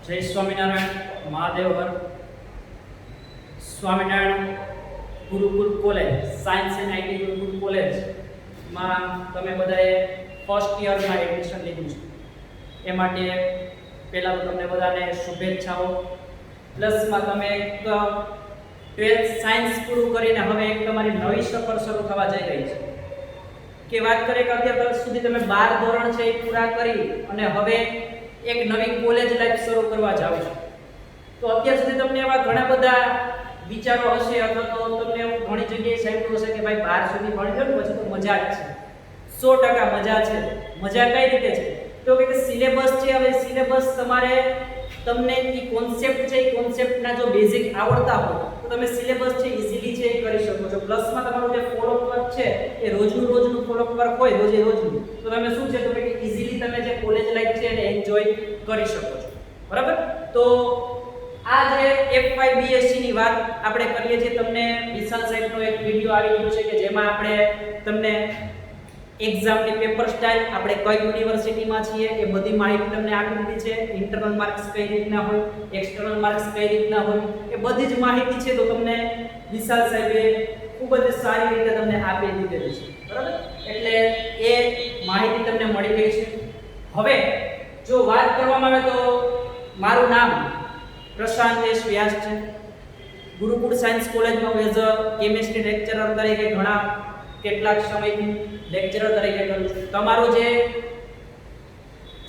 જય સ્વામિનારાયણ મહાદેવ હર Swaminarayan Gurukul college science and IT Gurukul કોલેજમાં તમે બધાએ ફર્સ્ટ યરમાં એડમિશન લીધું છે એ માટે પહેલાં તો તમને બધાને શુભેચ્છાઓ પ્લસમાં તમે એક 12th સાયન્સ પૂરું કરીને હવે એક તમારી નવી સફર શરૂ થવા જઈ રહી છે કે વાત કરીએ કે અત્યાર સુધી તમે 12 ધોરણ છે એ પૂરા કરી અને હવે એક નવી કોલેજ લાઈફ શરૂ કરવા જાવ છો તો અત્યાર સુધી તમને એવા ઘણા બધા વિચારો હશે અથવા તો તમને એવું ઘણી જગ્યાએ સાંભળ્યું હશે કે ભાઈ 12 સુધી ભણી લો પછી તો મજા જ છે 100% મજા છે મજા કઈ રીતે છે તો કે સિલેબસ છે હવે સિલેબસ તમારે તમને એ કોન્સેપ્ટ છે એ કોન્સેપ્ટના જો બેઝિક આવડતા હોય તો તમે સિલેબસ છે ઈઝીલી છે એ કરી શકો છો પ્લસમાં તમારું જે ફોલો વર્ક છે એ રોજનું ફોલો વર્ક હોય રોજનું તો તમે શું છે તો કે ઈઝીલી તમે જે કોલેજ લાઈફ છે એને એન્જોય કરી શકો છો બરાબર તો આ જે FYBSc ની વાત આપણે કરીએ છીએ તમને વિશાલ સાહેબનો એક વિડિયો આવી ગયો છે કે જેમાં આપણે તમને એક્ઝામની પેપર સ્ટાઇલ આપણે કઈ યુનિવર્સિટીમાં છીએ એ બધી માહિતી તમને આપી દીધી છે ઇન્ટરનલ માર્ક્સ કઈ રીતના હોય એક્સટર્નલ માર્ક્સ કઈ રીતના હોય એ બધી જ માહિતી છે તો તમને વિશાલ સાહેબે ખૂબ જ સારી રીતે તમને આપી દીધેલી છે બરાબર એટલે એ માહિતી તમને મળી ગઈ છે હવે જો વાત કરવામાં આવે તો મારું નામ પ્રશાંત એસ વ્યાસ છે ગુરુકુળ સાયન્સ કોલેજમાં એઝ અ કેમિસ્ટ્રી લેક્ચરર તરીકે ઘણા કેટલાક સમયથી લેક્ચરર તરીકે કરું છું તમારો જે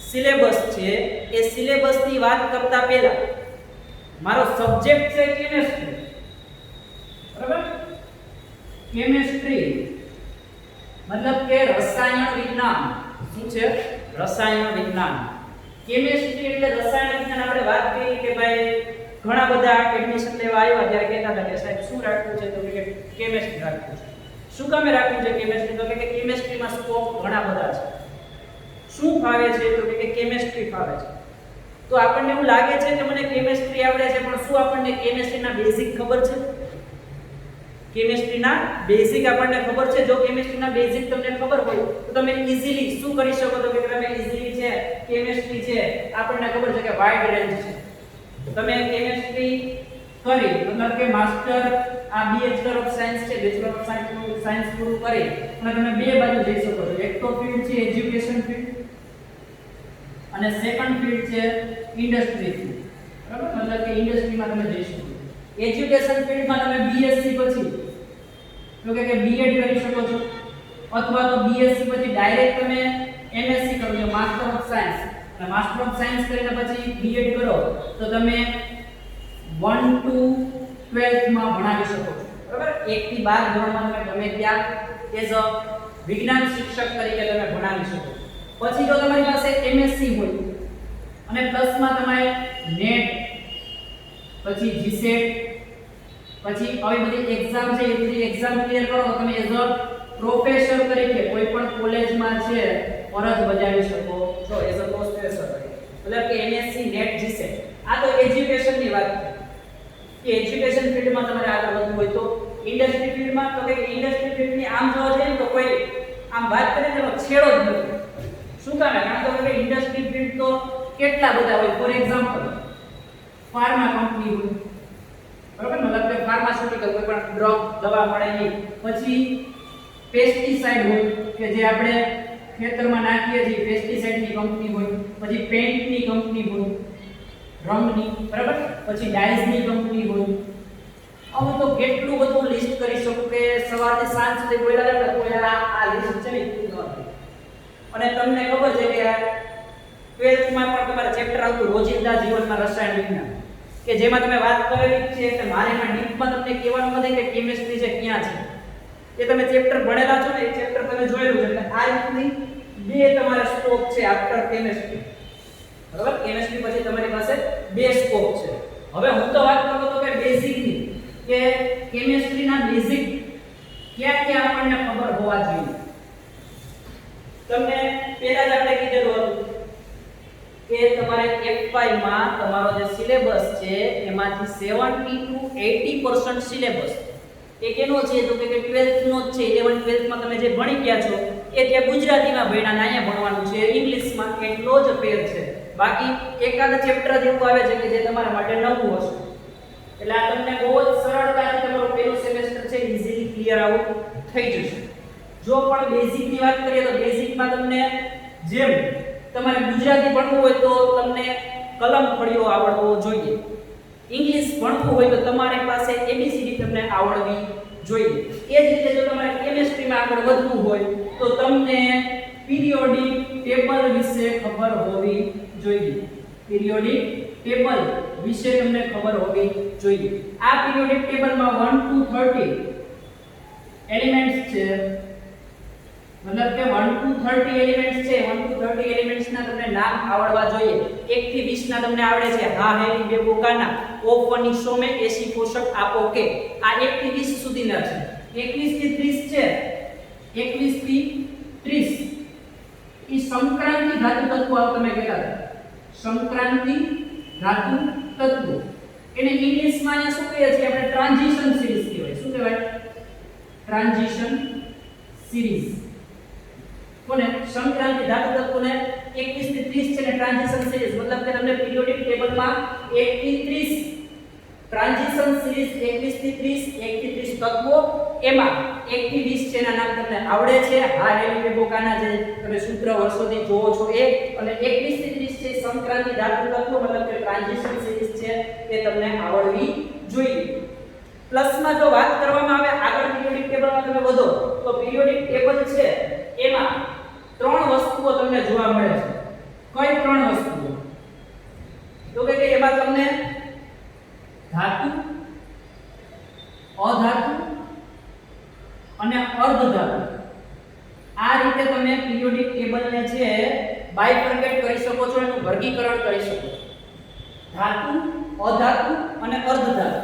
સિલેબસ છે એ સિલેબસની વાત કરતા પહેલા મારો સબ્જેક્ટ છે કેમિસ્ટ્રી બરાબર કેમિસ્ટ્રી મતલબ કે રસાયણ વિજ્ઞાન શું છે રસાયણ વિજ્ઞાન કેમિસ્ટ્રી એટલે રસાયણ વિજ્ઞાન આપણે વાત કરી કે ભાઈ ઘણા બધા એડમિશન લેવા આવ્યા ત્યારે કહેતા હતા કે સાહેબ શું રાખવું છે તો કે કેમિસ્ટ્રી રાખવું છે શું કામે રાખવું છે કેમિસ્ટ્રી તો કે કેમિસ્ટ્રીમાં સ્કોપ ઘણા બધા છે શું ફાવે છે તો કે કેમિસ્ટ્રી ફાવે છે તો આપણને એવું લાગે છે કે મને કેમિસ્ટ્રી આવડે છે પણ શું આપણને કેમિસ્ટ્રીના બેઝિક ખબર છે કેમિસ્ટ્રીના બેઝિક આપણને ખબર છે જો કેમિસ્ટ્રીના બેઝિક તમને ખબર હોય તો તમે ઈઝીલી શું કરી શકો તો કે તમે ઈઝીલી છે કેમિસ્ટ્રી છે આપણને ખબર છે કે વાઇડ રેન્જ છે તમે કેમિસ્ટ્રી કરી મતલબ કે માસ્ટર આ બેચલર ઓફ સાયન્સ છે બેચલર ઓફ સાયન્સ પૂરું કરી અને તમે બે બાજુ જઈ શકો છો એક તો ફિલ્ડ છે એજ્યુકેશન ફિલ્ડ અને સેકન્ડ ફિલ્ડ છે ઇન્ડસ્ટ્રી ફિલ્ડ બરાબર મતલબ કે ઇન્ડસ્ટ્રીમાં તમે જઈ શકો એજ્યુકેશન ફિલ્ડમાં તમે BSc પછી તો કે B.Ed કરી શકો છો અથવા તો BSc પછી ડાયરેક્ટ તમે MSc કરો છો માસ્ટર ઓફ સાયન્સ અને માસ્ટર ઓફ સાયન્સ કરીને પછી B.Ed કરો તો તમે 1 to 12th માં ભણાવી શકો છો બરાબર 1 થી 12 ધોરણમાં તમે ગમે ત્યાં એઝ અ વિજ્ઞાન શિક્ષક તરીકે તમે ભણાવી શકો પછી જો તમારી પાસે MSc હોય અને પ્લસમાં તમારે નેટ પછી GSET પછી આવી બધી એક્ઝામ છે એ બધી એક્ઝામ ક્લિયર કરો તો તમે એઝ અ પ્રોફેસર તરીકે કોઈ પણ કોલેજમાં છે ફરજ બજાવી શકો છો એઝ અ પ્રોફેસર તરીકે મતલબ કે MSc નેટ GSET આ તો એજ્યુકેશનની વાત છે કે એજ્યુકેશન ફિલ્ડમાં તમારે આગળ વધવું હોય તો ઇન્ડસ્ટ્રી ફિલ્ડમાં તો કે ઇન્ડસ્ટ્રી ફિલ્ડની આમ જોવા જઈએ તો કોઈ આમ વાત કરીએ તો છેડો જ નથી શું કામ કારણ કે ઇન્ડસ્ટ્રી ફિલ્ડ તો કેટલા બધા હોય ફોર એક્ઝામ્પલ ફાર્મા કંપની હોય બરાબર મતલબ કે ફાર્માસ્યુટિકલ કોઈ પણ ડ્રગ દવા મળે એ પછી પેસ્ટિસાઇડ હોય કે જે આપણે ખેતરમાં નાખીએ છીએ પેસ્ટિસાઇડની કંપની હોય પછી પેઇન્ટની કંપની હોય રંગની બરાબર પછી ડાઇઝની કંપની હોય આવું તો કેટલું બધું લિસ્ટ કરી શકું કે સવારથી સાંજ સુધી બોલ્યા જાય તો આ લિસ્ટ છે ને પૂરું ન અને તમને ખબર છે કે 12th માં પણ તમારે ચેપ્ટર આવતું રોજિંદા જીવનમાં રસાયણ વિજ્ઞાન કે જેમાં તમે વાત કરેલી છે કે મારે એમાં ડીપમાં તમને કહેવાનું નથી કે કેમિસ્ટ્રી છે ક્યાં છે એ તમે ચેપ્ટર ભણેલા છો ને એ ચેપ્ટર તમે જોયેલું છે એટલે આ રીતની બે તમારે સ્કોપ છે આફ્ટર કેમિસ્ટ્રી બરાબર કેમિસ્ટ્રી પછી તમારી પાસે બે સ્કોપ છે હવે હું તો વાત કરતો હતો કે બેઝિકની કે કેમિસ્ટ્રીના બેઝિક ક્યાં ક્યાં આપણને ખબર હોવા જોઈએ તમને પહેલા જ આપણે કીધેલું હતું કે તમારે FY માં તમારો જે સિલેબસ છે એમાંથી 70 to 80% સિલેબસ એ કેનો છે તો કે 12th નો જ છે 11 12th માં તમે જે ભણી ગયા છો એ ત્યાં ગુજરાતીમાં ભણ્યા ને અહીંયા ભણવાનું છે ઇંગ્લિશમાં એટલો જ ફેર છે બાકી એકાદ ચેપ્ટર જેવું આવે છે કે જે તમારા માટે નવું હશે. એટલે આ તમને બહુ જ સરળતાથી તમારું પહેલું સેમેસ્ટર છે ઈઝીલી ક્લિયર આઉટ થઈ જશે. જો પણ બેઝિક ની વાત કરીએ તો બેઝિક માં તમને જેમ તમારે ગુજરાતી ભણવું હોય તો તમને કલમ ખડીઓ આવડવો જોઈએ. ઇંગ્લિશ ભણવું હોય તો તમારી પાસે એબીસીડી તમને આવડવી જોઈએ. એ જ રીતે જો તમારે કેમેસ્ટ્રીમાં આગળ વધવું હોય તો તમને પિરિયોડિક ટેબલ વિશે ખબર હોવી જોઈએ. પિરિયોડિક ટેબલ વિશે તમને ખબર હોવી જોઈએ. આ પિરિયોડિક ટેબલમાં 1 to 30 એલિમેન્ટ્સ છે. મતલબ કે 1 to 30 એલિમેન્ટ્સ છે. 1 to 30 એલિમેન્ટ્સ ના તમને નામ આવડવા જોઈએ. 1 થી 20 ના તમને આવડે છે. હા હેરી બે બોકાના ઓ ફની સોમે એસી પોષક આપો કે. આ 1 થી 20 સુધીના છે. 21 થી 30 છે. 21 થી 30 ઈ સંક્રાંતિ ધાતુ તત્વો તમે કહેતા હતા. સંક્રાંતિ ધાતુ તત્વો એને ઇંગ્લિશમાં અહીંયા શું કહીએ છીએ આપણે? ટ્રાન્ઝિશન સિરીઝ કહેવાય. શું કહેવાય? Transition series. કોને? સંક્રાંતિ ધાતુ તત્વોને 21 થી 30 છે ને ટ્રાન્ઝિશન સિરીઝ. મતલબ કે તમને પિરિયોડિક ટેબલમાં 1 થી 30 ટ્રાન્ઝિશન સિરીઝ 21 થી 30 1 થી 30 તત્વો એમાં 1 થી 20 છે એના નામ તમને આવડે છે. હા હેલી બોકાના જે તમે સૂત્ર વર્ષોથી જોવો છો એ. અને 21 થી 30 છે સંક્રાંતિ ધાતુ તત્વો મતલબ કે ટ્રાન્ઝિશન સિરીઝ છે એ તમને આવડવી જોઈએ. પ્લસમાં જો વાત કરવામાં આવે આગળ પિરિયોડિક ટેબલમાં તમે વધો તો પિરિયોડિક ટેબલ છે એમાં ત્રણ વસ્તુઓ તમને જોવા મળે છે. કઈ ત્રણ વસ્તુઓ? તો કે એમાં તમને ધાતુ, અધાતુ અને અર્ધધાતુ આ રીતે તમે પિરિયોડિક ટેબલને છે બાયફર્કેટ કરી શકો છો, એનું વર્ગીકરણ કરી શકો છો. ધાતુ, અધાતુ અને અર્ધધાતુ.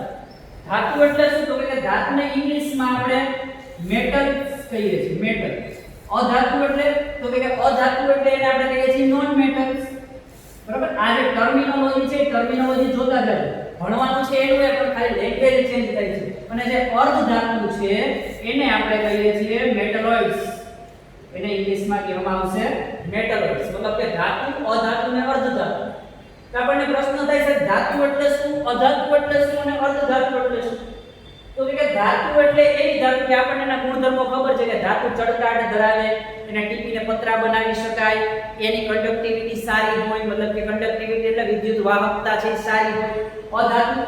ધાતુ એટલે શું? તો કે ધાતુને ઇંગ્લિશમાં આપણે મેટલ્સ કહીએ છીએ. મેટલ. અધાતુ એટલે તો કે અધાતુ એટલે એને આપણે કહીએ છીએ નોન મેટલ્સ. બરાબર? આ જે ટર્મિનોલોજી છે ટર્મિનોલોજી જોતા જાવ. ભણવાનું છે એનું એ પણ ખાલી લેંગ્વેજ ચેન્જ થાય છે. અને જે અર્ધધાતુ છે એને આપણે કહીએ છીએ મેટલોઇડ્સ. એને ઇંગ્લિશમાં કહેવામાં આવશે મેટલોઇડ્સ. મતલબ કે ધાતુ, અધાતુ અને અર્ધધાતુ. તો આપણને પ્રશ્ન થાય છે ધાતુ એટલે શું, અધાતુ એટલે શું અને અર્ધધાતુ એટલે શું? તો કે ધાતુ એટલે એવી ધાતુ કે આપણને એના ગુણધર્મો ખબર છે કે ધાતુ ચળકાટ ધરાવે, એને ટીપીને પતરા બનાવી શકાય, એની કન્ડક્ટિવિટી સારી હોય. મતલબ કે કન્ડક્ટિવિટી એટલે વિદ્યુત વાહકતા છે સારી હોય. અધાતુ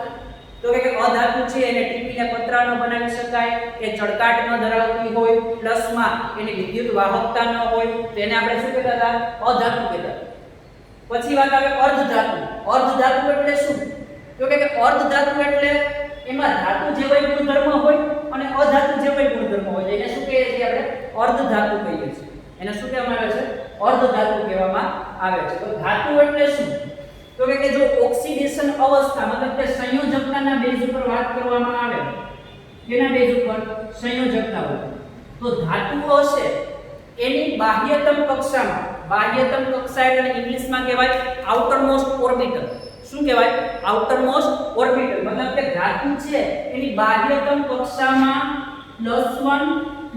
તો કે અધાતુ છે એને ટીપીને પતરા ન બનાવી શકાય, એ ચળકાટ ન ધરાવતી હોય, પ્લસમાં એની વિદ્યુત વાહકતા ન હોય, તો એને આપણે શું કહેતા હતા? અધાતુ કહેતા. પછી વાત આવે અર્ધધાતુ. અર્ધધાતુ એટલે શું? તો કે અર્ધધાતુ એટલે એમાં ધાતુ જેવા ગુણધર્મ હોય અને અધાતુ જેવા ગુણધર્મ હોય. એને શું કહીએ છીએ આપણે? અર્ધધાતુ કહીએ છીએ. એને શું કહેવામાં આવે છે? અર્ધધાતુ કહેવામાં આવે છે. તો ધાતુ એટલે શું? તો કે જો ઓક્સિડેશન અવસ્થા મતલબ કે સંયોજકતાના બેઝ ઉપર વાત કરવામાં આવે, કેના બેઝ ઉપર? સંયોજકતા ઉપર. તો ધાતુઓ હશે એની બાહ્યતમ કક્ષામાં, બાહ્યતમ કક્ષા એટલે ઇંગ્લિશમાં કહેવાય આઉટરમોસ્ટ ઓર્બિટલ. શું કહેવાય? આઉટરમોસ્ટ ઓર્બિટલ. મતલબ કે ધાતુ છે એની બાહ્યતમ કક્ષામાં +1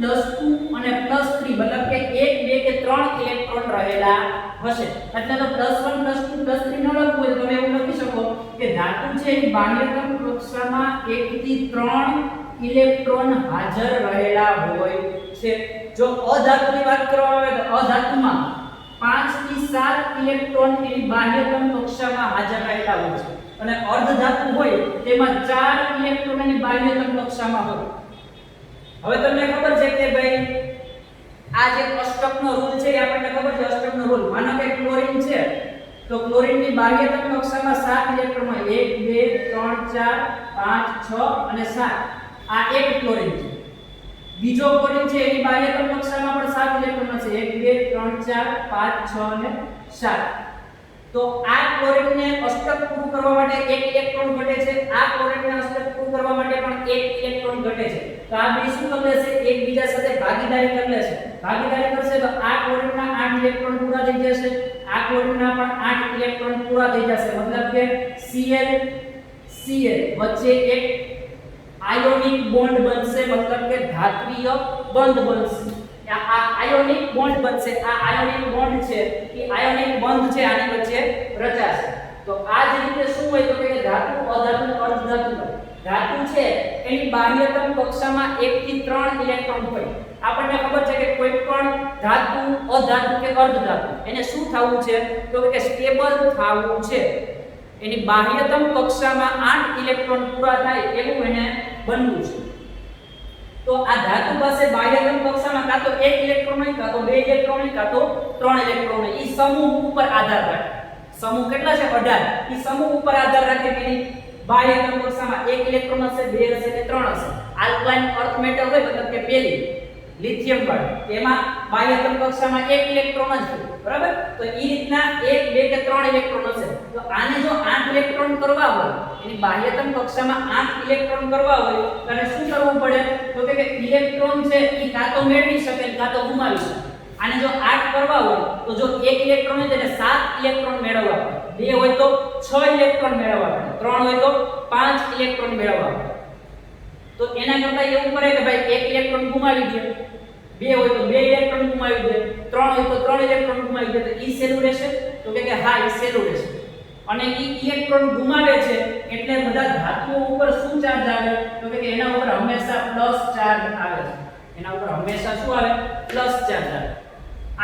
+2 અને +3 મતલબ કે 1 2 કે 3 ઇલેક્ટ્રોન રહેલા હશે. એટલે તો +1 +2 +3 ન લખવું હોય તો તમે એવું લખી શકો કે ધાતુ છે એની બાહ્યતમ કક્ષામાં 1 થી 3 ઇલેક્ટ્રોન હાજર રહેલા હોય છે. જો અધાતુની વાત કરવામાં આવે તો અધાતુમાં 5 થી 7 ઇલેક્ટ્રોન એની બાહ્યતમ કક્ષામાં હાજર રહેલા હોય છે. અને અર્ધધાતુ હોય તેમાં 4 ઇલેક્ટ્રોન એની બાહ્યતમ કક્ષામાં હોય. હવે તમને ખબર છે કે ભાઈ આ જે અષ્ટકનો રૂલ છે એ આપણને ખબર છે. અષ્ટકનો રૂલ માનો કે ક્લોરીન છે તો ક્લોરીનની બાહ્યતમ કક્ષામાં 7 ઇલેક્ટ્રોન હોય. 1 2 3 4 5 6 અને 7. આ એક ક્લોરીન છે. બીજો ક્લોરીન છે એની બાહ્યતમ કક્ષામાં પણ 7 ઇલેક્ટ્રોન છે. 1 2 3 4 5 6 અને 7. તો આ ક્લોરીનને અષ્ટક પૂરું કરવા માટે 1 ઇલેક્ટ્રોન ઘટે છે. આ ક્લોરીનને અષ્ટક પૂરું કરવા માટે પણ 1 ઇલેક્ટ્રોન ઘટે છે. તો આ બે શું કરી લેશે? એકબીજા સાથે ભાગીદારી કરી લેશે. ભાગીદારી કરશે તો આ ક્લોરીનના 8 ઇલેક્ટ્રોન પૂરા થઈ જશે, આ ક્લોરીનના પણ 8 ઇલેક્ટ્રોન પૂરા થઈ જશે. મતલબ કે Cl Cl વચ્ચે એક આયોનિક બોન્ડ બનશે. મતલબ કે ધાત્વિય બંધ બનશે. આ આયોનિક બોન્ડ બનશે. આ આયોનિક બોન્ડ છે એ આયોનિક બંધ છે આની વચ્ચે છે. તો આ જ રીતે શું હોય તો કે ધાતુ, અધાતુ, અર્ધધાતુ હોય. ધાતુ છે એની બાહ્યતમ કક્ષામાં 1 થી 3 ઇલેક્ટ્રોન હોય. આપણને ખબર છે કે કોઈ પણ ધાતુ, અધાતુ કે અર્ધધાતુ એને શું થવું છે તો કે સ્ટેબલ થવું છે. એની બાહ્યતમ કક્ષામાં 8 ઇલેક્ટ્રોન પૂરા થાય એવું એને બનવું છે. તો આ ધાતુ પાસે બાહ્યતમ કક્ષામાં કાં તો 1 ઇલેક્ટ્રોન હોય, કાં તો 2 ઇલેક્ટ્રોન હોય, કાં તો 3 ઇલેક્ટ્રોન હોય. ઈ સમૂહ ઉપર આધાર રાખે. સમૂહ કેટલા છે? 18. ઈ સમૂહ ઉપર આધાર રાખે કે એની બાહ્યતમ કક્ષામાં 1 ઇલેક્ટ્રોન હશે, 2 હશે કે 3 હશે. આલ્કલાઇન અર્થ મેટલ હોય મતલબ કે પેલી લિથિયમ વાળી એમાં બાહ્યતમ કક્ષામાં 1 ઇલેક્ટ્રોન જ હોય. બરાબર? તો ઈ રીતના 1, 2 કે 3 ઇલેક્ટ્રોન હશે. તો આને જો 8 ઇલેક્ટ્રોન કરવા હોય, એની બાહ્યતમ કક્ષામાં 8 ઇલેક્ટ્રોન કરવા હોય તો એને શું કરવું પડે તો કે ઇલેક્ટ્રોન છે ઈ કાં તો મેળવી શકે કાં તો ગુમાવી શકે. આને જો 8 કરવા હોય તો જો 1 ઇલેક્ટ્રોન હોય તો એને 7 ઇલેક્ટ્રોન મેળવવા પડે, 2 હોય તો 6 ઇલેક્ટ્રોન મેળવવા પડે, 3 હોય તો 5 ઇલેક્ટ્રોન મેળવવા પડે. તો એના કરતા એવું કરે કે ભાઈ 1 ઇલેક્ટ્રોન ગુમાવી દે, 2 હોય તો 2 ઇલેક્ટ્રોન ગુમાવી દે, 3 હોય તો 3 ઇલેક્ટ્રોન ગુમાવી દે. તો ઈ સેલું રહેશે તો કે હા ઈ સેલું રહેશે. અને ઈ ઇલેક્ટ્રોન ગુમાવે છે એટલે બધા ધાતુઓ ઉપર શું ચાર્જ આવે તો કે એના ઉપર હંમેશા પ્લસ ચાર્જ આવે છે. એના ઉપર હંમેશા શું આવે? પ્લસ ચાર્જ આવે.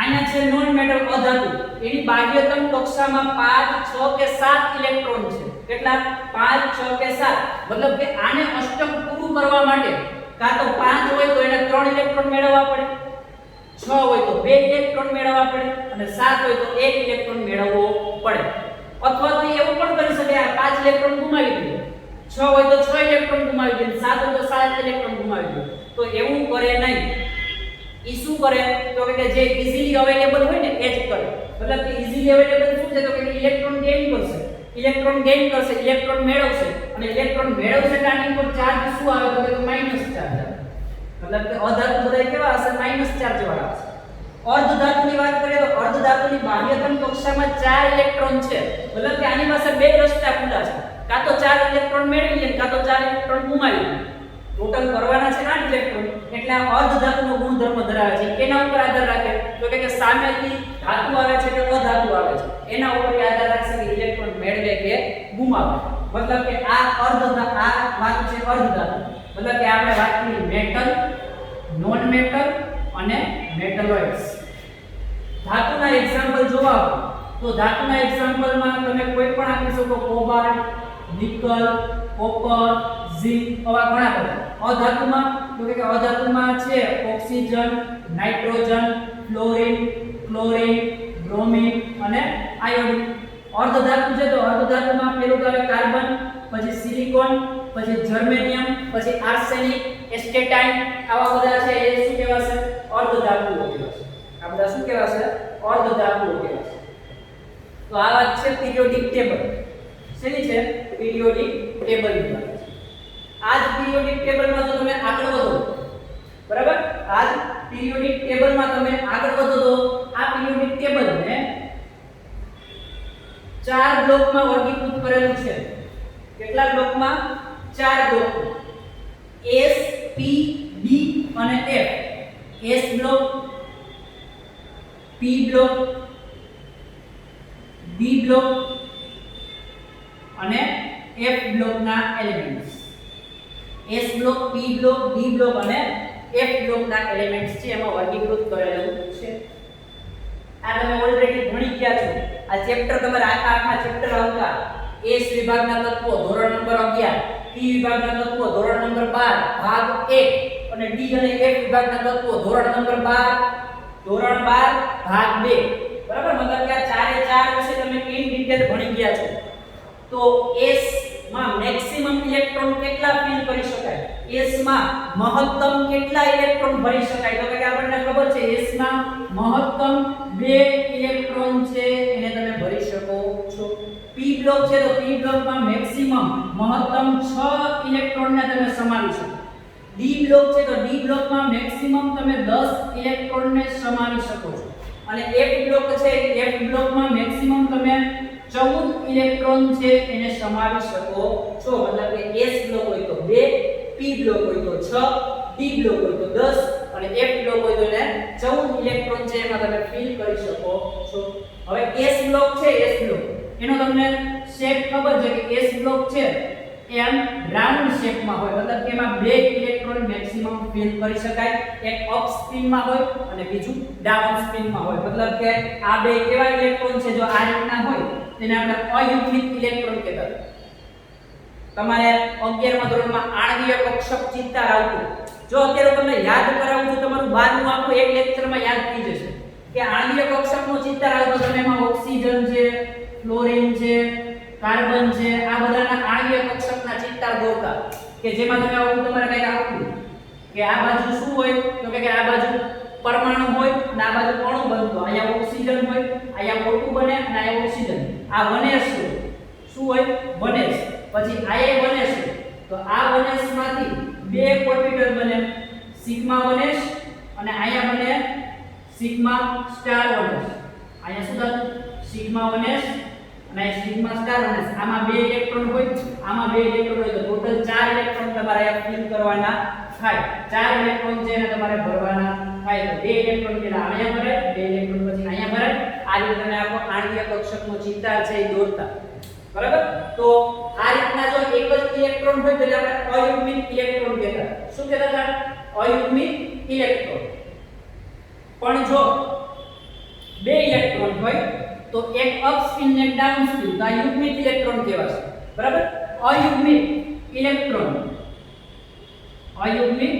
આના છે નોન મેટલ અધાતુ. એની બાહ્યતમ કક્ષામાં 5, 6 કે 7 ઇલેક્ટ્રોન છે. કેટલા? 5, 6 કે 7. મતલબ કે આને અષ્ટક પૂરું કરવા માટે કાં તો 5 હોય તો એને 3 ઇલેક્ટ્રોન મેળવવા પડે, 6 હોય તો 2 ઇલેક્ટ્રોન મેળવવા પડે અને 7 હોય તો 1 ઇલેક્ટ્રોન મેળવવો પડે. અથવા તો એવું પણ કરી શકે આ 5 ઇલેક્ટ્રોન ગુમાવી દે, 6 હોય તો 6 ઇલેક્ટ્રોન ગુમાવી દે, 7 હોય તો 7 ઇલેક્ટ્રોન ગુમાવી દે. તો એવું કરે નહીં. ઈ શું કરે તો કે જે ઈઝીલી અવેલેબલ હોય ને એ જ કરે. મતલબ કે ઈઝીલી અવેલેબલ શું છે તો કે ઇલેક્ટ્રોન ગેઇન કરશે, ઇલેક્ટ્રોન ગેઇન કરશે, ઇલેક્ટ્રોન મેળવશે અને ઇલેક્ટ્રોન મેળવશે એટલે આની ઉપર ચાર્જ શું આવે તો કે માઈનસ ચાર્જ આવે. મતલબ કે અધાતુ બધા કેવા હશે? માઈનસ ચાર્જ વાળા હશે. અર્ધધાતુની વાત કરીએ તો અર્ધધાતુની બાહ્યતમ કક્ષામાં 4 ઇલેક્ટ્રોન છે. મતલબ કે આની પાસે બે રસ્તા ખુલ્લા છે. કાં તો 4 ઇલેક્ટ્રોન મેળવી લે, કાં તો 4 ઇલેક્ટ્રોન ગુમાવી લે. ટોટલ કરવાના છે 8 ઇલેક્ટ્રોન. એટલે આ અર્ધધાતુનો ગુણધર્મ ધરાવે છે. એના ઉપર આધાર રાખે તો કે સામેથી ધાતુ આવે છે કે અધાતુ આવે છે એના ઉપર આધાર રાખશે કે ઇલેક્ટ્રોન મેળવે કે ગુમાવે. મતલબ કે આ વાત છે અર્ધધાતુ. મતલબ કે આપણે વાત કરી મેટલ, નોન મેટલ અને મેટલોઇડ્સ. ધાતુના એક્ઝામ્પલ જોવા તો ધાતુના એક્ઝામ્પલમાં તમે કોઈ પણ આપી શકો, કોબાલ્ટ, નિકલ, કોપર, ઝિંક, આવા ઘણા બધા. અધાતુમાં તો કે અધાતુમાં છે oxygen, nitrogen, fluorine, chlorine, bromine અને આયોડિન. અર્ધધાતુ છે તો અર્ધધાતુમાં પેલું તો આવે કાર્બન, પછી સિલિકોન, પછી જર્મેનિયમ, પછી આર્સેનિક, એસ્ટેટાઇન, આવા બધા છે એ શું કહેવાશે? અર્ધધાતુઓ કહેવાશે. આ બધા શું કહેવાશે? અર્ધધાતુઓ કહેવાશે. તો આ વાત છે પિરિયોડિક ટેબલ. શેની છે? પિરિયોડિક ટેબલની વાત છે. આ જ પિરિયોડિક ટેબલમાં જો તમે આગળ વધો, બરાબર? આ જ પિરિયોડિક ટેબલમાં તમે આગળ વધો તો આ પિરિયોડિક ટેબલને 4 બ્લોકમાં વર્ગીકૃત કરેલું છે. કેટલા બ્લોકમાં? 4 બ્લોકમાં. S, P, D અને F. S block, P block, D block અને F બ્લોકના elements. S block, P block, D block અને F બ્લોકના એલિમેન્ટ્સ છે એમાં વર્ગીકૃત કરેલું છે. આ તમે ઓલરેડી ભણી ગયા છો. આ ચેપ્ટર તમારે આખા ચેપ્ટર આવતા S વિભાગના તત્વો ધોરણ નંબર 11, P વિભાગના તત્વો ધોરણ નંબર 12 ભાગ 1 અને D અને F વિભાગના તત્વો ધોરણ નંબર 12 ધોરણ 12 ભાગ 2. બરાબર? મતલબ કે આ ચારે ચાર વિશે તમે ઇન ડિટેલ ભણી ગયા છો. તો S માં મેક્સિમમ ઇલેક્ટ્રોન કેટલા ફિલ કરી શકાય? S માં મહત્તમ કેટલા ઇલેક્ટ્રોન ભરી શકાય? તો કે આપણને ખબર છે S માં મહત્તમ 2 ઇલેક્ટ્રોન છે એને તમે ભરી શકો છો. P બ્લોક છે તો P બ્લોકમાં મેક્સિમમ મહત્તમ 6 ઇલેક્ટ્રોનને તમે સમાવી શકો. D બ્લોક છે તો D બ્લોકમાં મેક્સિમમ તમે 10 ઇલેક્ટ્રોનને સમાવી શકો છો. અને F બ્લોક છે F બ્લોકમાં મેક્સિમમ તમે 14 ઇલેક્ટ્રોન છે એને સમાવી શકો છો. મતલબ કે S બ્લોક હોય તો 2, P બ્લોક હોય તો 6, D બ્લોક હોય તો 10 અને F બ્લોક હોય તો એને 14 ઇલેક્ટ્રોન છે એમાં તમે ફિલ કરી શકો છો. હવે S બ્લોક છે S બ્લોક એનો તમને શેપ ખબર છે કે S બ્લોક છે એ આમ રાઉન્ડ શેપમાં હોય, મતલબ કે એમાં બે ઇલેક્ટ્રોન મેક્સિમમ ફિલ કરી શકાય, એક અપ સ્પિનમાં હોય અને બીજું ડાઉન સ્પિનમાં હોય, મતલબ કે આ બે એવા ઇલેક્ટ્રોન છે જો આ રીતના હોય તેને આપણે અયુગ્મિત ઇલેક્ટ્રોન કહેતા. તમારે 11મા ધોરણમાં આણ્વીય કક્ષક ચિંતા આવતું, જો અત્યારે તમને યાદ કરાવું છું તમારું 12મું આખું એક લેક્ચરમાં યાદ થઈ જશે કે આણ્વીય કક્ષકનો ચિંતા આવતો, તમે એમાં ઓક્સિજન છે, ફ્લોરિન છે, કાર્બન છે, આ બધાના આણ્વીય કક્ષકના ચિંતા દોરતા કે જેમાં તમે આવું તમારે કઈ આવતું કે આ બાજુ શું હોય તો કે આ બાજુ પરમાણુ હોય અને આ બાજુ અણુ બનતો, અહીંયા ઓક્સિજન હોય, અહીંયા O2 બને અને અહીંયા ઓક્સિજન, આ 1s શું હોય 1s, પછી આ એ 1s તો આ 1s માંથી બે ઓર્બિટલ બને સિગ્મા 1s અને અહીંયા બને સિગ્મા સ્ટાર 1s, અહીંયા શું થતું સિગ્મા 1s અને સિગ્મા સ્ટાર 1s, આમાં બે ઇલેક્ટ્રોન હોય, આમાં બે ઇલેક્ટ્રોન હોય તો ટોટલ 4 ઇલેક્ટ્રોન તમારે અહીંયા ફિલ કરવાના થાય, 4 ઇલેક્ટ્રોન છે એને તમારે ભરવાના થાય, તો બે ઇલેક્ટ્રોન પેલા અહીંયા ભરાય, બે ઇલેક્ટ્રોન પછી અહીંયા ભરાય, આ રીતે તમે આખો આણ્વીય કક્ષકનો ચિંતા છે એ દોરતા, બરાબર. તો આ રીતના જો એક જ ઇલેક્ટ્રોન હોય તો આપણે અયુગ્મિત ઇલેક્ટ્રોન કહેતા. શું કહેતા હતા? અયુગ્મિત ઇલેક્ટ્રોન. પણ જો બે ઇલેક્ટ્રોન હોય તો એક અપ સ્પિન ને એક ડાઉન સ્પિન, તો આ યુગ્મિત ઇલેક્ટ્રોન કહેવાશે, બરાબર. અયુગ્મિત ઇલેક્ટ્રોન, અયુગ્મિત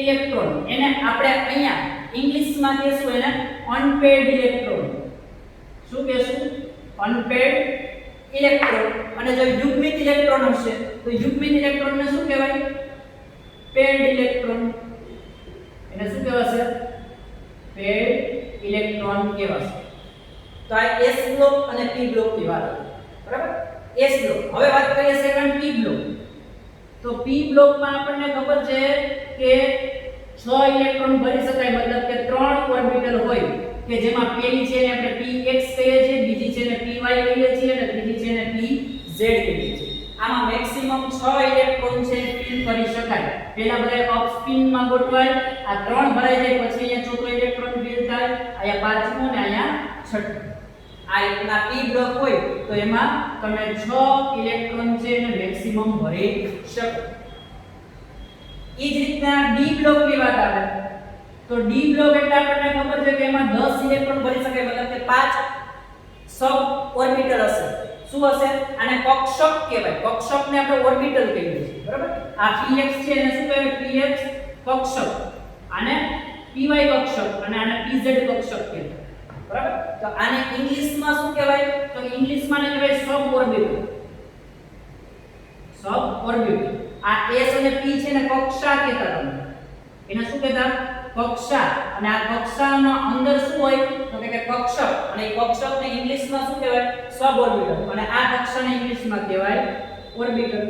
ઇલેક્ટ્રોન એને આપણે અહીંયા ઇંગ્લિશમાં કહેશું એને અનપેર્ડ ઇલેક્ટ્રોન. શું કહેશું? Unpaired electron. અને જો યુગ્મિત ઇલેક્ટ્રોન હશે તો યુગ્મિત ઇલેક્ટ્રોનને શું કહેવાય? પેર્ડ ઇલેક્ટ્રોન. એને શું કહેવાશે? પેર્ડ ઇલેક્ટ્રોન કહેવાશે. તો આ S બ્લોક અને P બ્લોક ની વાત, બરાબર. S block. હવે વાત કરીએ સેકન્ડ P બ્લોક. તો P બ્લોકમાં આપણને ખબર છે કે 6 ઇલેક્ટ્રોન ભરી શકાય, મતલબ કે 3 ઓર્બિટલ હોય કે જેમાં પહેલી છે એને આપણે px કહીએ છીએ, બીજી છે એને py કહીએ છીએ અને ત્રીજી છે એને pz કહીએ છીએ. આમાં મેક્સિમમ 6 ઇલેક્ટ્રોન છે ફિલ કરી શકાય. પહેલા બધા અપ સ્પિન માં ગોઠવાય, આ 3 ભરાઈ જાય પછી અહીંયા ચોથો ઇલેક્ટ્રોન ફિલ થાય, અહીંયા પાંચમો અને અહીંયા છઠ્ઠો. આ રીતના P બ્લોક હોય તો એમાં તમે 6 ઇલેક્ટ્રોન છે એને મેક્સિમમ ભરી શકો. એ જ રીતના D બ્લોક ની વાત આવે તો D બ્લોક એટલે આપણને ખબર છે કે એમાં 10 ઇલેક્ટ્રોન ભરી શકાય, મતલબ કે 5 સબ ઓર્બિટલ હશે. શું હશે? આને કક્ષક કહેવાય. કક્ષકને આપણે ઓર્બિટલ કહીએ છીએ, બરાબર. આ px છે એને શું કહેવાય? px કક્ષક, આને py કક્ષક અને આને pz કક્ષક કહેવાય, બરાબર. તો આને ઇંગ્લિશમાં શું કહેવાય? તો ઇંગ્લિશમાં ને કહેવાય સબ ઓર્બિટલ. સબ ઓર્બિટલ. આ s અને p છે ને કક્ષા કહેતા તમે. એને શું કહેતા? કક્ષા. અને આ કક્ષાનો અંદર શું હોય તો કે કક્ષક, અને એ કક્ષકને ઇંગ્લિશમાં શું કહેવાય? સબ ઓર્બિટલ. અને આ કક્ષાને ઇંગ્લિશમાં કહેવાય ઓર્બિટલ.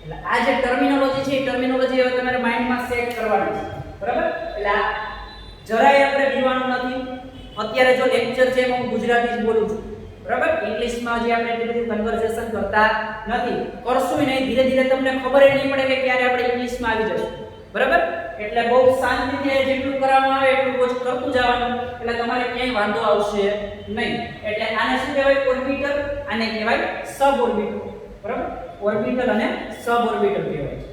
એટલે આ જે ટર્મિનોલોજી છે એ ટર્મિનોલોજી હવે તમારે માઇન્ડમાં સેટ કરવાની છે, બરાબર. એટલે આ જરાય આપણે બીવાનું નથી. અત્યારે જો લેક્ચર છે એમાં હું ગુજરાતી જ બોલું છું, બરાબર. ઇંગ્લિશમાં જે આપણે એટલી બધી કન્વર્સેશન કરતા નથી, કરશું નહીં. ધીરે ધીરે તમને ખબર જ નહીં પડે કે ક્યારે આપણે ઇંગ્લિશમાં આવી જશું, બરાબર. એટલે બહુ શાંતિથી જેટલું કરવામાં આવે એટલું રોજ કરતું જવાનું, એટલે તમારે ક્યાંય વાંધો આવશે નહીં. એટલે આને શું કહેવાય? ઓર્બિટલ. આને કહેવાય સબ ઓર્બિટલ, બરાબર. ઓર્બિટલ અને સબ ઓર્બિટલ કહેવાય છે.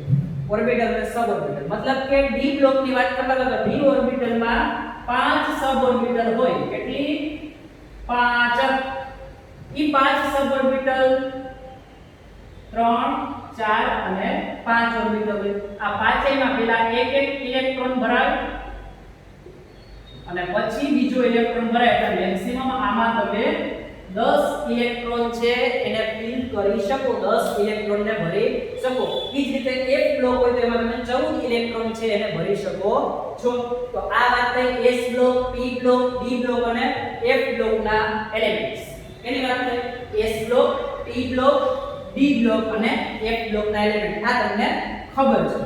ઓર્બિટલ અને સબ ઓર્બિટલ મતલબ કે D બ્લોક ની વાત કરતા હતા. D ઓર્બિટલમાં 5 સબ ઓર્બિટલ હોય. કેટલી? 5. ઈ 5 સબ ઓર્બિટલ 3 4 અને 5 ઓર્બિટલ. આ પાંચેયમાં પહેલા એક ઇલેક્ટ્રોન ભરાય અને પછી બીજો ઇલેક્ટ્રોન ભરાય, એટલે મેક્સિમમ આમાં તમે 10 ઇલેક્ટ્રોન છે એને ફિલ કરી શકો, 10 ઇલેક્ટ્રોન ને ભરી શકો. એ જ રીતે એક બ્લોક હોય તો એમાં તમે 14 ઇલેક્ટ્રોન છે એને ભરી શકો છો. તો આ વાત થઈ S block, P block, D block અને F બ્લોકના એલિમેન્ટ્સ. એની વાત થઈ S block, P block, D block અને F બ્લોકના એલિમેન્ટ. આ તમને ખબર છે.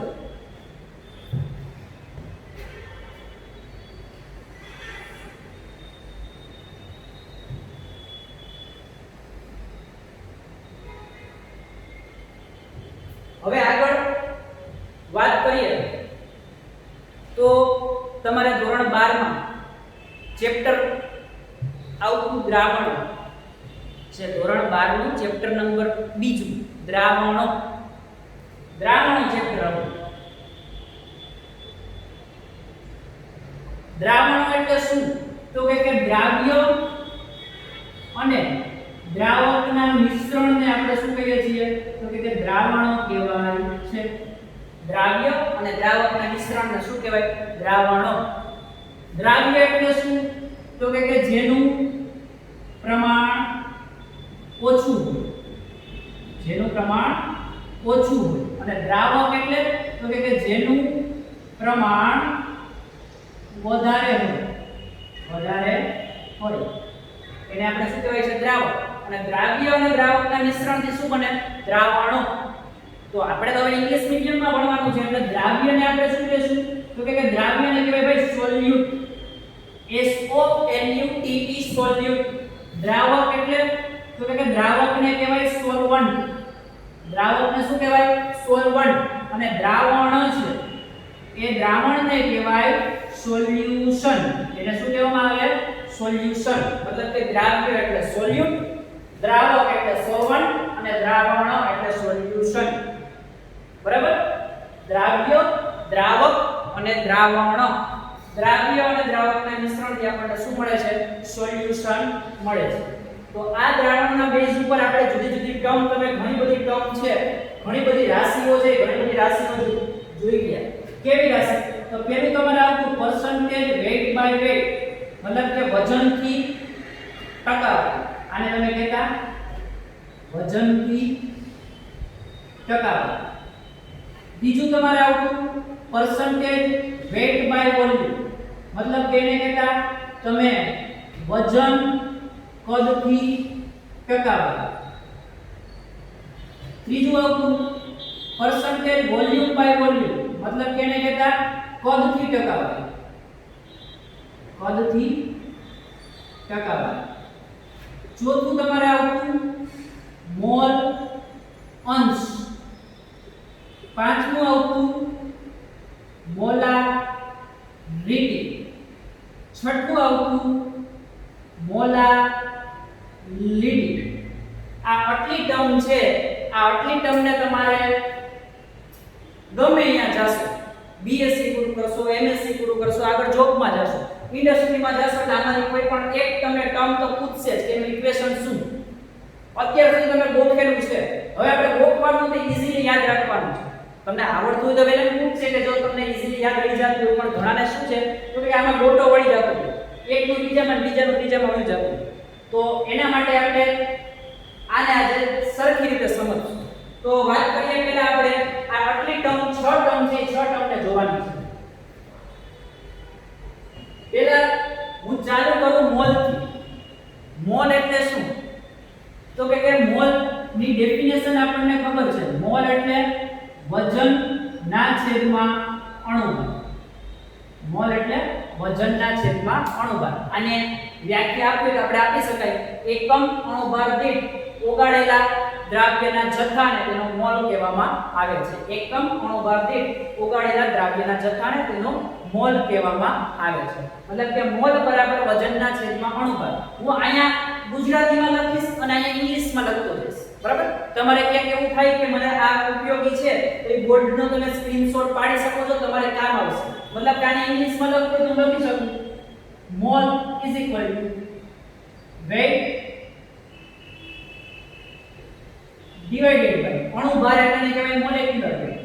હવે આગળ વાત કરીએ તો તમારે ધોરણ 12 માં ચેપ્ટર આવતું દ્રાવણ, છે ધોરણ 12 નું ચેપ્ટર નંબર 2 દ્રાવણો. દ્રાવણો ચેપ્ટર હતું. દ્રાવણો એટલે શું? તો કે દ્રાવ્ય અને દ્રાવકના મિશ્રણને આપણે શું કહીએ છીએ? તો કે દ્રાવણો કહેવાય છે. દ્રાવ્ય અને દ્રાવકના મિશ્રણને શું કહેવાય? દ્રાવણો. દ્રાવ્ય એટલે શું? તો કે જેનું પ્રમાણ ઓછું હોય, જેનું પ્રમાણ ઓછું હોય. અને દ્રાવક એટલે તો કે જેનું પ્રમાણ વધારે હોય, વધારે હોય એને આપણે શું કહેવાય છે? દ્રાવક. અને દ્રાવ્ય અને દ્રાવકના મિશ્રણથી શું બને? દ્રાવણો. તો આપણે તો હવે ઇંગ્લિશ મીડિયમમાં ભણવાનું છે એટલે દ્રાવ્યને આપણે શું કહેશું? તો કે દ્રાવ્યને કહેવાય ભાઈ સોલ્યુટ. SOLUTE સોલ્યુટ. દ્રાવક એટલે તો કે દ્રાવકને કહેવાય સોલવન્ટ. દ્રાવકને શું કહેવાય? સોલવન્ટ. અને દ્રાવણ છે એ દ્રાવણને કહેવાય સોલ્યુશન. એને શું કહેવામાં આવે? સોલ્યુશન. મતલબ કે દ્રાવ્ય એટલે સોલ્યુટ, દ્રાવક એટલે સોલવન્ટ અને દ્રાવણ એટલે સોલ્યુશન. બરાબર? દ્રાવ્ય, દ્રાવક અને દ્રાવણ. દ્રાવ્ય અને દ્રાવકના મિશ્રણથી આપણને શું મળે છે? સોલ્યુશન મળે છે. તો આ દ્રાવણના બેઝ ઉપર આપણે જુદી જુદી ટર્મ, તમે ઘણી બધી ટર્મ છે, ઘણી બધી રાશિઓ છે, ઘણી બધી રાશિઓ જોઈ ગયા. કેવી રાશિ? તો પહેલું તમારે આવતું પરસેન્ટેજ વેઇટ બાય વેઇટ, મતલબ કે વજનથી ટકાવારી. આને તમે કહેતા વજનથી ટકાવારી. બીજું તમારે આવતું પરસેન્ટેજ વેઇટ બાય વોલ્યુમ, મતલબ કે એને કહેતા તમે વજન કદથી ટકાવારી. ત્રીજું આવતું પરસેન્ટેજ વોલ્યુમ બાય વોલ્યુમ, મતલબ કે એને કહેતા કદથી ટકાવારી. કદથી ટકાવારી. ચોથું તમારે આવતું મોલ અંશ. પાંચમું આવતું મોલારિટી. છઠ્ઠું આવતું મોલાલિટી. આ આટલી ટર્મ છે, આ આટલી ટર્મને તમારે ગમે અહીંયા જાશો, બીએસસી પૂરું કરશો, એમએસસી પૂરું કરશો, આગળ જોબમાં જાશો, ઇન્ડસ્ટ્રીમાં જાશો એટલે આમાંથી કોઈ પણ એક તમને ટર્મ તો પૂછશે જ કે એનું ઇક્વેશન શું. અત્યાર સુધી તમે ગોખેલું છે, હવે આપણે ગોખવાનું તો ઈઝીલી યાદ રાખવાનું છે. તમને આવડતું હોય તો વેલેમ પૂછશે કે જો તમને ઈઝીલી યાદ રહી જતું હોય, પણ ઘણાને શું છે તો કે આમાં ગોટો વળી જતો હોય, એકનું બીજામાં બીજાનું ત્રીજામાં વળી જતું હોય. તો એના માટે આપણે આને આજે સરખી રીતે સમજશું. તો વાત કરીએ પહેલા આપણે આ આટલી ટર્મ 6 ટર્મ છે, 6 ટર્મને જોવાની છે. પહેલા હું ચાલુ કરું મોલ થી. મોલ એટલે શું? તો કે મોલ ની ડેફિનેશન આપણને ખબર છે. મોલ એટલે વજન ના છેદમાં અણુભાર. મોલ એટલે વજન ના છેદમાં અણુભાર. આને વ્યાખ્યા આપવી તો આપણે આપી શકાય એકમ અણુભાર દીઠ ઓગાળેલા દ્રાવ્યના જથ્થાને તેનો મોલ કહેવામાં આવે છે. એકમ અણુભાર દીઠ ઓગાળેલા દ્રાવ્યના જથ્થાને તેનો મોલ કહેવામાં આવે છે. મતલબ કે મોલ બરાબર વજનના છેદમાં અણુભાર. હું અહીંયા ગુજરાતીમાં લખીશ અને અહીંયા ઇંગ્લિશમાં લખતો જઈશ. બરાબર? તમારે ક્યાંક એવું થાય કે મને આ ઉપયોગી છે તો એ બોર્ડનો તમે સ્ક્રીનશોટ પાડી શકો છો, તમારે કામ આવશે. મતલબ કે આને ઇંગ્લિશમાં લખતો તો હું લખી શકું mole is equal to weight divided by અણુભાર એટલે કહેવાય molecular weight.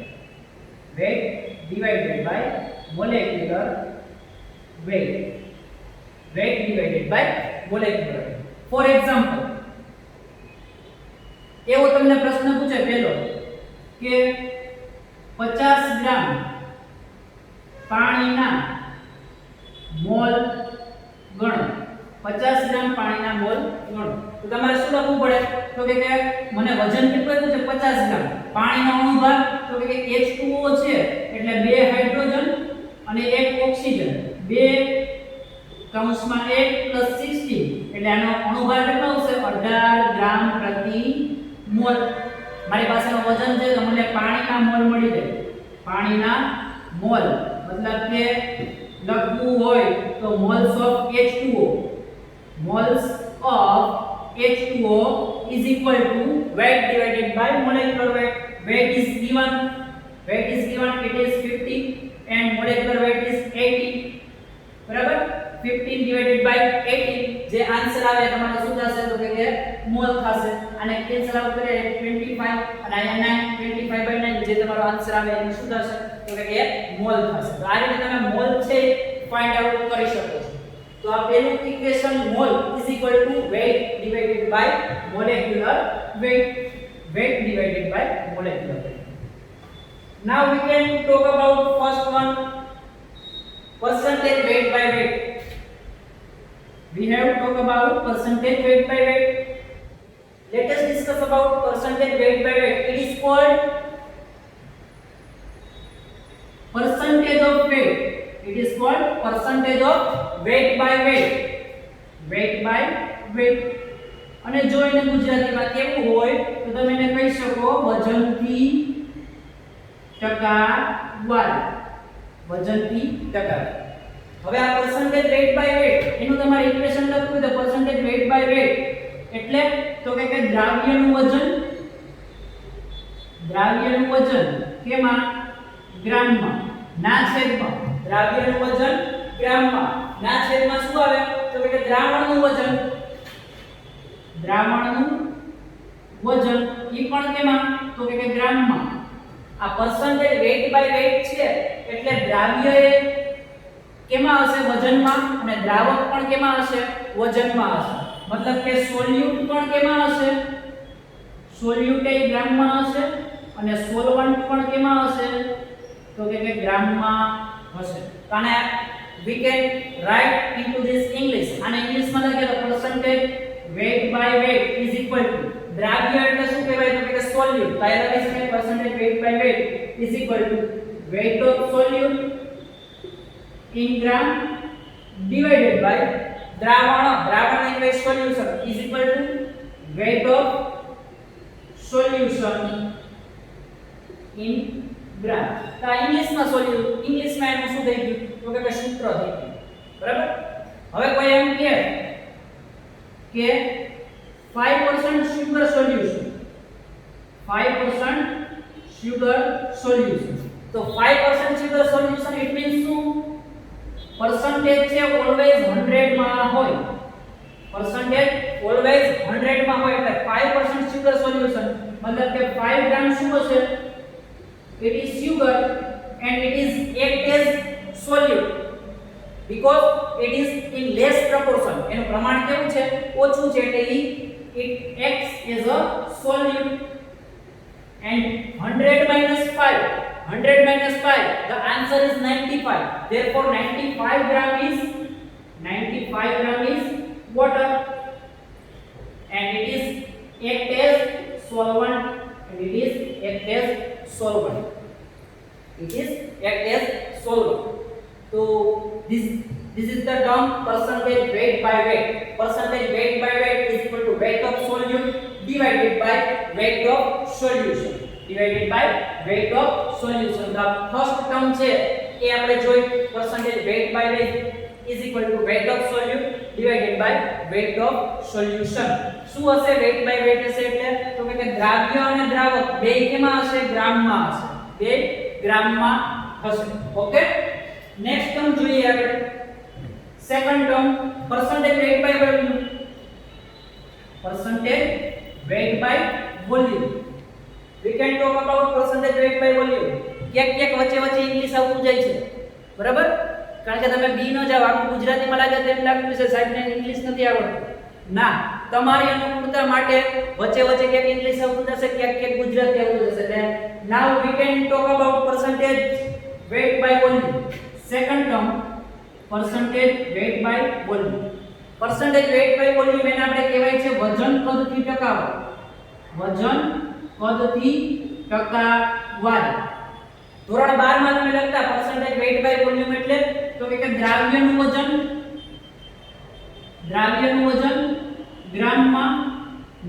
Weight divided by molecular weight. Weight divided by molecular weight. For example, એવો તમને પ્રશ્ન પૂછે પહેલો કે 50 ગ્રામ પાણીના મોલ ગણો. 50 ગ્રામ પાણીના મોલ ગણો. તો તમારે શું લખવું પડે? તો કે મને વજન કેટલું આપ્યું છે? 50 ગ્રામ. પાણીનો અણુભાર તો કે H2O છે એટલે 2 હાઇડ્રોજન અને 1 ઓક્સિજન. 2 કૌંસમાં 1 + 16 એટલે આનો અણુભાર કેટલો આવશે? 18 ગ્રામ પ્રતિ મોલ. મારી પાસેનો વજન છે તો મને પાણીના મોલ મળી જાય. પાણીના મોલ મતલબ કે લખવું હોય તો moles of H2O. Moles of H2O is equal to weight divided by molecular weight. Weight is given, it is 50 and molecular weight is 80. બરાબર, 15 divided by 80 જે આન્સર આવે તમારો શું થશે તો કે મોલ થશે, અને કેન્સલ આઉટ કરીએ 25 અને અહીંયા 9 25 by 9 જે તમારો આન્સર આવે એનું શું થશે તો કે મોલ થશે. તો આ રીતે તમે મોલ છે ફાઇન્ડ આઉટ કરી શકો છો. તો આ પહેલું equation mole is equal to weight divided by molecular weight, weight divided by molecular weight. Now we can talk about first one, percentage weight by weight. We have talked about percentage weight by weight. Let us discuss about percentage weight by weight. It is called percentage of weight. It is called percentage of weight by weight. Weight by weight. અને જો એને ગુજરાતીમાં કેવું હોય તો તમે એને કહી શકો વજનથી ટકાવારી, વજનથી ટકાવારી. હવે આ percentage weight by weight એનું તમારે ઇક્વેશન લખવું તો percentage weight by weight એટલે તો કે દ્રાવ્યનું વજન કેમાં ગ્રામમાં ના છેદમાં, દ્રાવ્યનું વજન ગ્રામમાં ના છેદમાં શું આવે તો કે દ્રાવણનું વજન ઈ પણ કેમાં તો કે ગ્રામમાં. આ percentage weight by weight છે એટલે દ્રાવ્ય એ કેમાં હશે વજનમાં અને દ્રાવક પણ કેમાં હશે વજનમાં હશે. મતલબ કે સોલ્યુટ પણ કેમાં હશે, સોલ્યુટ એ ગ્રામમાં હશે અને સોલ્વન્ટ પણ કેમાં હશે તો કે ગ્રામમાં હશે. અને we can write into this English, અને ઇંગ્લિશમાં લખીએ તો percentage weight by weight is equal to દ્રાવ્ય એટલે શું કહેવાય તો કે સોલ્યુટ. તો આ લખી શકાય percentage weight by weight is equal to weight of solute in gram divided by દ્રાવણ એટલે solution is equal to weight of solution in gram. તો ઇંગ્લિશમાં ઇંગ્લિશમાં એનું શું થઈ ગયું તો કે સૂત્ર થઈ ગયું. બરાબર. હવે કોઈ એમ કહે કે 5% sugar solution, 5% sugar solution. તો 5% sugar solution it means શું percentage છે always 100 માં હોય, percentage always 100 માં હોય એટલે 5% sugar solution મતલબ કે 5 ગ્રામ શું હશે it is sugar and it is act as solute because it is in less proportion. એનું પ્રમાણ કેવું છે ઓછું છે એટલે it acts as a solute. And 100 minus 5, the answer is 95. Therefore 95 gram is water and it is act as solvent, So this is the term percentage weight by weight. Percentage weight by weight is equal to weight of solute divided by weight of solution. The first term છે એ આપણે જોઈ percentage weight by weight is equal to weight of solute divided by weight of solution. શું હશે weight by weight હશે એટલે તો કે દ્રાવ્ય અને દ્રાવક બે કેમાં હશે ગ્રામમાં હશે, બે ગ્રામમાં હશે. ઓકે, નેક્સ્ટ ટર્મ જોઈએ આપણે. Second term percentage weight by volume. percentage weight by volume. We can talk about percentage weight by volume. ક્યાંક વચ્ચે ઇંગ્લિશ આવતું જાય છે. બરાબર, કારણ કે તમે બી ન જાવ આખું ગુજરાતીમાં લાગે તેમ લાગતું છે સાહેબને ઇંગ્લિશ નથી આવડતું. ના, તમારી અનુકૂળતા માટે વચ્ચે ક્યાંક ઇંગ્લિશ આવતું જશે, ક્યાંક ગુજરાતી આવતું જશે. એટલે now we can talk about percentage weight by volume. Second term percentage weight by volume. percentage weight by volume એને આપણે કહેવાય છે વજન કદથી ટકાવારી. ધોરણ 12 માં તમે લખતા percentage weight by volume એટલે તો કે દ્રાવ્યનું વજન ગ્રામમાં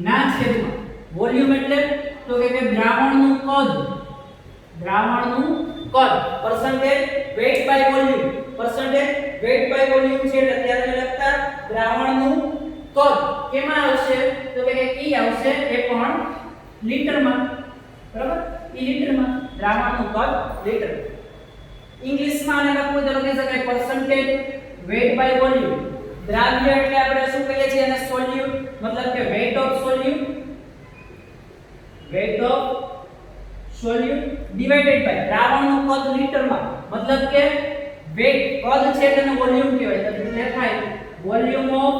ના છેદમાં, વોલ્યુમ એટલે તો કે દ્રાવણનું કદ. percentage weight by volume છે એટલે ત્યારે તમે લખતા દ્રાવણનું કદ કેમાં આવશે તો કે ઈ આવશે એ પણ લીટરમાં, બરાબર? ઈ લીટરમાં, દ્રાવણનું કદ લીટર. ઇંગ્લિશમાં આને લખવું તો લખી શકાય percentage weight by volume. દ્રાવ્ય એટલે આપણે શું કહીએ છીએ એને સોલ્યુટ, મતલબ કે weight of solute divided by દ્રાવણનું કદ લીટરમાં, મતલબ કે weight કદ છે તેને વોલ્યુમ કહેવાય. તો લખાય volume of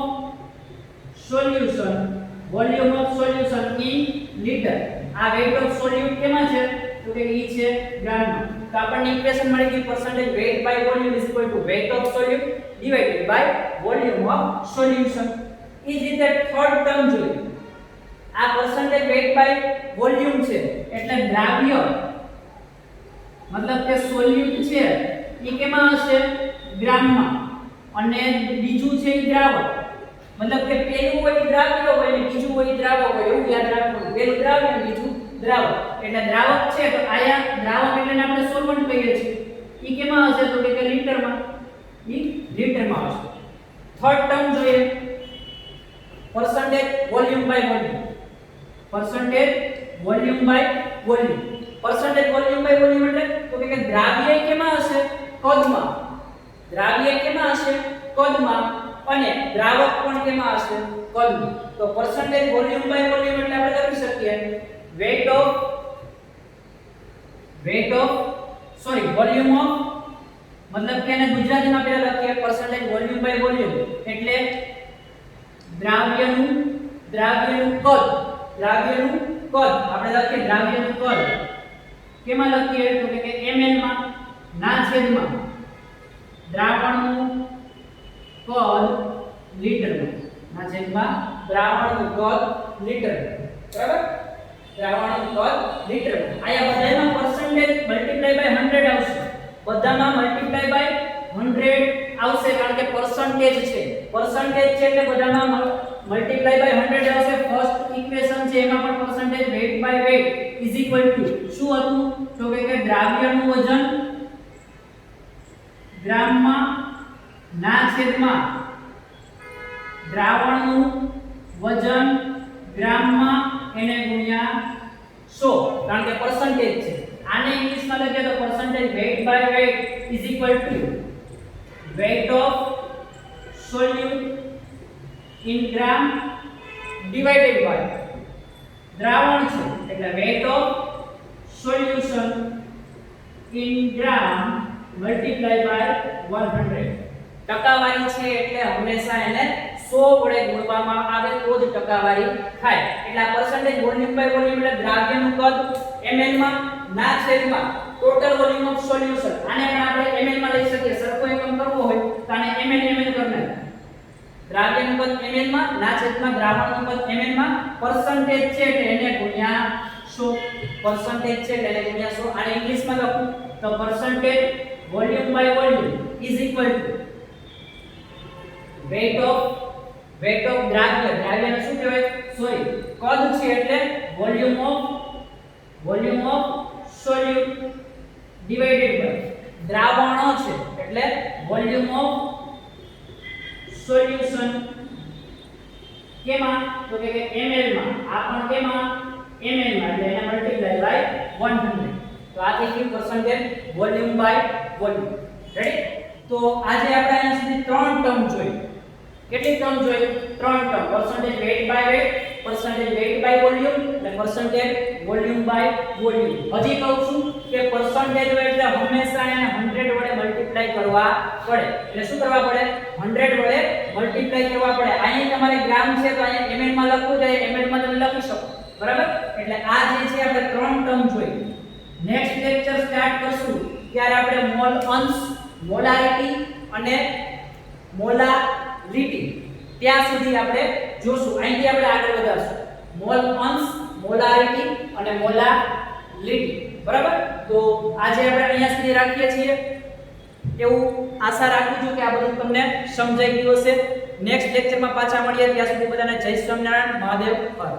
solution in liter. આ weight of solute કેમાં છે તો કે ઈ છે ગ્રામમાં. તો આપણને ઇક્વેશન મળી ગઈ percentage weight by volume is equal to weight of solute divided by volume of solution. ઈ જ રીતે થર્ડ ટર્મ જોઈએ. આ percentage weight by volume છે એટલે દ્રાવ્ય મતલબ કે સોલ્યુટ છે ઈ કેમાં હશે ગ્રામમાં, અને બીજું છે ઈ દ્રાવક, મતલબ કે પેલું હોય દ્રાવ્ય હોય ને બીજું હોય દ્રાવક હોય, એવું યાદ રાખવાનું. પેલું દ્રાવ્ય અને બીજું દ્રાવક. એટલે દ્રાવક છે તો આયા દ્રાવક એટલે આપણે સોલ્વન્ટ કહીએ છીએ. ઈ કેમાં હશે તો કે લીટરમાં, ઈ લીટરમાં હશે. થર્ડ ટર્મ જોઈએ percentage volume by volume. percentage volume by volume એટલે તો કે દ્રાવ્ય કેમાં હશે કદમાં, દ્રાવ્ય કેમાં હશે કદમાં, અને દ્રાવક પણ કેમાં હશે કદમાં. તો percentage volume by volume એટલે આપણે લખી શકીએ volume of, મતલબ કે એને ગુજરાતીમાં પહેલા લખીએ percentage volume by volume એટલે દ્રાવ્યનું કદ આપણે લખીએ દ્રાવ્યનું કદ કેમાં લખીએ તો કે ml માં ના છેદમાં દ્રાવણનું કદ લીટરમાં, ના છેદમાં દ્રાવણનું કદ લીટરમાં, બરાબર? દ્રાવણનું કદ લીટરમાં. આયા બધામાં percentage multiply by 100 આવશે, બધામાં multiply by 100 આવશે કારણ કે percentage છે એટલે બધામાં multiply by 100 આવશે. ફર્સ્ટ ઇક્વેશન છે એમાં પણ percentage weight by weight is equal to શું હતું તો કે દ્રાવ્યનું વજન ગ્રામમાં ના છેદમાં દ્રાવણનું વજન ગ્રામમાં એને ગુણ્યા 100, કારણ કે percentage છે. આને ઇંગ્લિશમાં લખીએ તો percentage weight by weight is equal to weight of solute in gram divided by દ્રાવણ છે એટલે weight of solution in gram multiplied by 100. ટકાવારી છે એટલે હંમેશા એને 100 વડે ગુણવામાં આવે તો જ ટકાવારી થાય. એટલે આ percentage volume by volume એટલે દ્રાવ્યનું કદ ml માં ના છેદમાં total volume of solution. આને પણ આપણે ml માં લઈ શકીએ. સરખો એકમ કરવો હોય તો આને ml કરી નાખીએ. દ્રાવ્યનું કદ ml માં ના છેદમાં દ્રાવણનું કદ ml માં, percentage છે એટલે એને ગુણ્યા 100, percentage છે એટલે એને ગુણ્યા 100. આને ઇંગ્લિશમાં લખું તો percentage volume by volume is equal to weight of દ્રાવ્યને શું કહેવાય સોરી કદ છે એટલે volume of solute divided by દ્રાવણો છે એટલે volume of solution કેમાં તો કે ml માં, આ પણ કેમાં ml માં એટલે એને મલ્ટીપ્લાય બાય 100. તો આ થઈ ગયું percentage volume by volume. Ready? તો આજે આપણે અહીંયા સુધી ત્રણ ટર્મ જોઈ. કેટલી ટર્મ જોઈ? ત્રણ term. percentage weight by weight, percentage weight by volume અને percentage volume by volume. હજી કહું છું કે percentage હોય એટલે હંમેશા એને 100 વડે મલ્ટીપ્લાય કરવા પડે. એટલે શું કરવા પડે? 100 વડે મલ્ટીપ્લાય કરવા પડે. અહીં તમારે ગ્રામ છે તો અહીં ml માં લખવું છે, ml માં તમે લખી શકો. બરાબર? એટલે આ જે છે આપણે ત્રણ ટર્મ જોઈ. નેક્સ્ટ લેક્ચર સ્ટાર્ટ કરશું ત્યારે આપણે મોલ અંશ, મોલારિટી અને મોલારિટી ત્યાં સુધી આપણે જોશું. અહીંથી આપણે આગળ વધારશું. મોલ અંશ, મોલારિટી અને મોલારિટી. બરાબર? તો આજે આપણે અહીંયા સુધી રાખીએ છીએ. એવું આશા રાખું છું કે આ બધું તમને સમજાઈ ગયું હશે. નેક્સ્ટ લેક્ચરમાં પાછા મળીએ. ત્યાં સુધી બધાને જય સ્વામિનારાયણ, મહાદેવ હર.